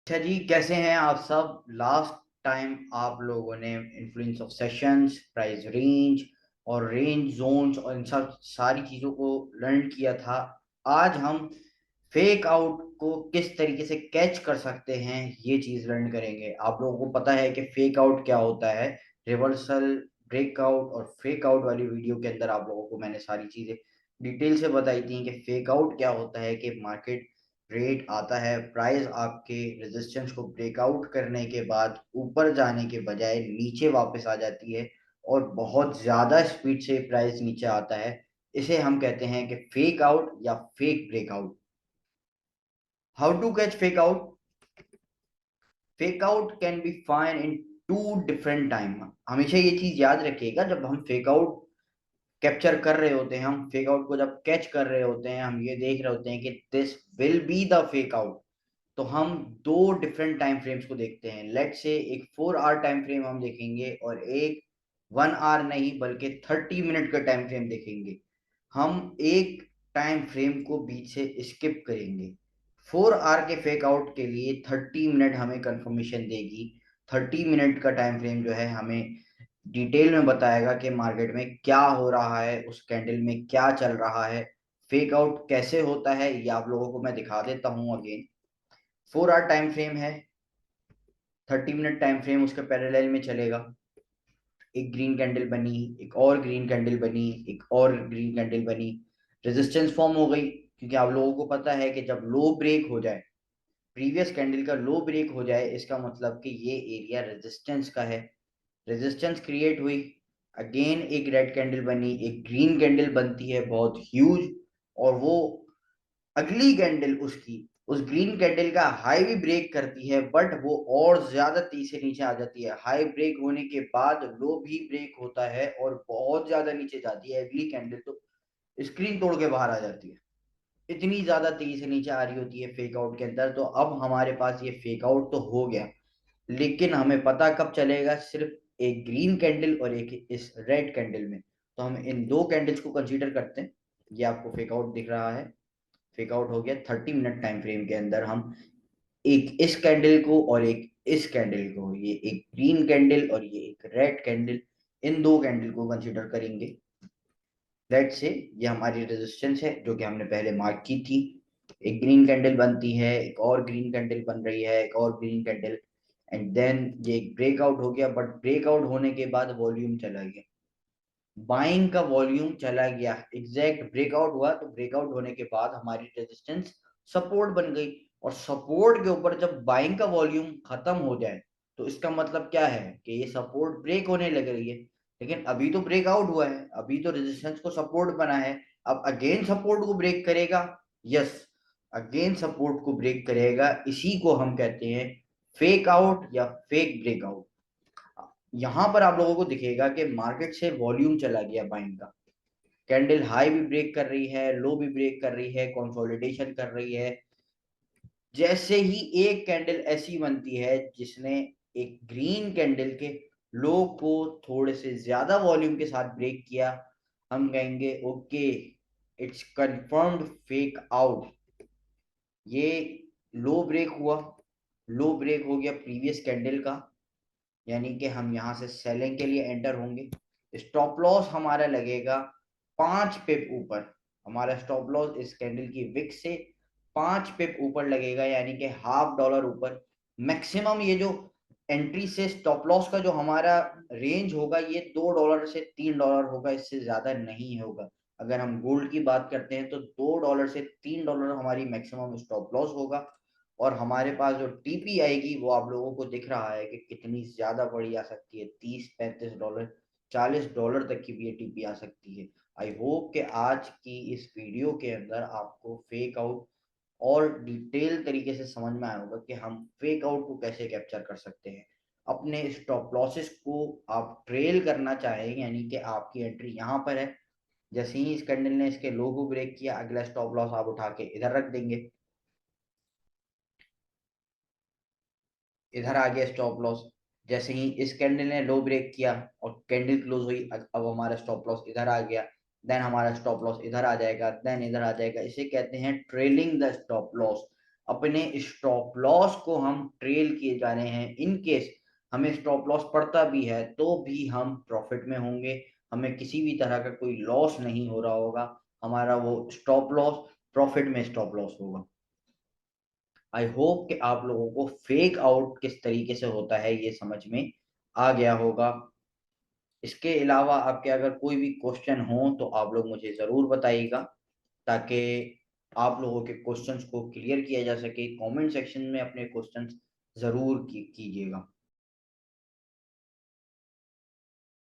अच्छा जी, कैसे हैं आप सब। लास्ट टाइम आप लोगों ने influence of sessions, price range और रेंज जोन्स और इन सब सारी चीज़ों को लर्न किया था। आज हम फेक आउट को किस तरीके से कैच कर सकते हैं ये चीज़ लर्न करेंगे। आप लोगों को पता है कि फेक आउट क्या होता है। रिवर्सल, ब्रेकआउट और फेक आउट वाली वीडियो के अंदर आप लोगों को मैंने सारी चीज़ें डिटेल से बताई थी कि फेक आउट क्या होता है। कि मार्केट रेट आता है, प्राइस आपके रेजिस्टेंस को ब्रेकआउट करने के बाद ऊपर जाने के बजाय नीचे वापस आ जाती है और बहुत ज्यादा स्पीड से प्राइस नीचे आता है। इसे हम कहते हैं कि फेक आउट या fake breakout. How to catch fake out. Fake out can be fine in two different time. हमेशा ये चीज याद रखिएगा, जब हम फेक आउट कैप्चर कर रहे होते हैं, हम फेक आउट को जब कैच कर रहे होते हैं, हम ये देख रहे होते हैं कि this will be the fake out, तो हम दो डिफरेंट टाइम फ्रेम्स को देखते हैं। लेट से एक 4 आवर टाइम फ्रेम हम देखेंगे और एक 1 आवर नहीं बल्कि 30 मिनट का टाइम फ्रेम देखेंगे। हम एक टाइम फ्रेम को बीच से स्किप करेंगे। 4 आवर के फेक आउट के लिए 30 मिनट हमें कंफर्मेशन देगी। 30 मिनट का टाइम फ्रेम जो है हमें डिटेल में बताएगा कि मार्केट में क्या हो रहा है, उस कैंडल में क्या चल रहा है, फेक आउट कैसे होता है। ये आप लोगों को मैं दिखा देता हूं अगेन। 4 आवर टाइम फ्रेम है, 30 मिनट टाइम फ्रेम उसके पैरेलल में चलेगा। एक ग्रीन कैंडल बनी, एक और ग्रीन कैंडल बनी, एक और ग्रीन कैंडल बनी, रेजिस्टेंस फॉर्म हो गई। क्योंकि आप लोगों को पता है कि जब लो ब्रेक हो जाए, प्रीवियस कैंडल का लो ब्रेक हो जाए, इसका मतलब कि ये एरिया रेजिस्टेंस का है। रेजिस्टेंस क्रिएट हुई, अगेन एक रेड कैंडल बनी, एक ग्रीन कैंडल बनती है बहुत ह्यूज। और वो अगली कैंडल उसकी उस ग्रीन कैंडल का हाई भी ब्रेक करती है, बट वो और ज्यादा तेजी से नीचे आ जाती है। हाई ब्रेक होने के बाद लो भी ब्रेक होता है और बहुत ज्यादा नीचे जाती है अगली कैंडल, तो स्क्रीन तोड़ के बाहर आ जाती है। इतनी ज्यादा तेजी से नीचे आ रही होती है फेक आउट के अंदर। तो अब हमारे पास ये फेक आउट तो हो गया, लेकिन हमें पता कब चलेगा, सिर्फ एक ग्रीन कैंडल और एक इस रेड कैंडल में। तो हम इन दो कैंडल्स को कंसीडर करते हैं। ये आपको फेक आउट दिख रहा है, फेक आउट हो गया। 30 मिनट टाइम फ्रेम के अंदर हम एक इस कैंडल को और एक इस कैंडल को, ये एक ग्रीन कैंडल और ये एक रेड कैंडल, इन दो कैंडल को कंसीडर करेंगे। लेट से ये हमारी रेजिस्टेंस है जो कि हमने पहले मार्क की थी। एक ग्रीन कैंडल बनती है, एक और ग्रीन कैंडल बन रही है, एक और ग्रीन कैंडल, एंड देन ये एक ब्रेकआउट हो गया। बट ब्रेकआउट होने के बाद वॉल्यूम चला गया, बाइंग का वॉल्यूम चला गया। एग्जैक्ट ब्रेकआउट हुआ तो ब्रेकआउट होने के बाद हमारी रेजिस्टेंस सपोर्ट बन गई। और सपोर्ट के ऊपर जब बाइंग का वॉल्यूम खत्म हो जाए, तो इसका मतलब क्या है कि ये सपोर्ट ब्रेक होने लग रही है। लेकिन अभी तो ब्रेकआउट हुआ है, अभी तो रेजिस्टेंस को सपोर्ट बना है। अब अगेन सपोर्ट को ब्रेक करेगा। यस, अगेन सपोर्ट को ब्रेक करेगा। इसी को हम कहते हैं फेक आउट या फेक ब्रेकआउट। यहां पर आप लोगों को दिखेगा कि मार्केट से वॉल्यूम चला गया बाइंग का। कैंडल हाई भी ब्रेक कर रही है, लो भी ब्रेक कर रही है, कंसोलिडेशन कर रही है। जैसे ही एक कैंडल ऐसी बनती है जिसने एक ग्रीन कैंडल के लो को थोड़े से ज्यादा वॉल्यूम के साथ ब्रेक किया, हम कहेंगे okay, it's confirmed fake out. ये लो ब्रेक हुआ, लो ब्रेक हो गया प्रीवियस कैंडल का, यानी कि हम यहां से सेलिंग के लिए एंटर होंगे। स्टॉप लॉस हमारा लगेगा 5 पिप ऊपर। हमारा स्टॉप लॉस इस कैंडल की विक से 5 पिप ऊपर लगेगा, यानी कि $0.5 ऊपर। मैक्सिमम ये जो एंट्री से स्टॉप लॉस का जो हमारा रेंज होगा, ये $2 से $3 होगा, इससे ज्यादा नहीं होगा। अगर हम गोल्ड की बात करते हैं तो $2 से $3 हमारी मैक्सिमम स्टॉप लॉस होगा। और हमारे पास जो टीपी आएगी वो आप लोगों को दिख रहा है कि कितनी ज्यादा बड़ी आ सकती है। 30, 35 डॉलर, $40 तक की भी ये टीपी आ सकती है। आई होप कि आज की इस वीडियो के अंदर आपको फेक आउट और डिटेल तरीके से समझ में आया होगा कि हम फेक आउट को कैसे कैप्चर कर सकते हैं। अपने स्टॉप लॉसेस को आप ट्रेल करना चाहें, यानी कि आपकी एंट्री यहाँ पर है, जैसे ही इस कैंडल ने इसके लो को ब्रेक किया, अगला स्टॉप लॉस आप उठा के इधर रख देंगे। इधर आ गया स्टॉप लॉस। जैसे ही इस कैंडल ने लो ब्रेक किया और कैंडल क्लोज हुई, अब हमारा स्टॉप लॉस इधर आ गया। देन हमारा स्टॉप लॉस इधर आ जाएगा, देन इधर आ जाएगा। इसे कहते हैं ट्रेलिंग द स्टॉप लॉस। अपने स्टॉप लॉस को हम ट्रेल किए जा रहे हैं। इन केस हमें स्टॉप लॉस पड़ता भी है तो भी हम प्रॉफिट में होंगे, हमें किसी भी तरह का कोई लॉस नहीं हो रहा होगा, हमारा वो स्टॉप लॉस प्रॉफिट में स्टॉप लॉस होगा। आई होप कि आप लोगों को फेक आउट किस तरीके से होता है ये समझ में आ गया होगा। इसके अलावा आपके अगर कोई भी क्वेश्चन हो तो आप लोग मुझे ज़रूर बताइएगा, ताकि आप लोगों के क्वेश्चंस को क्लियर किया जा सके। कमेंट सेक्शन में अपने क्वेश्चंस ज़रूर कीजिएगा।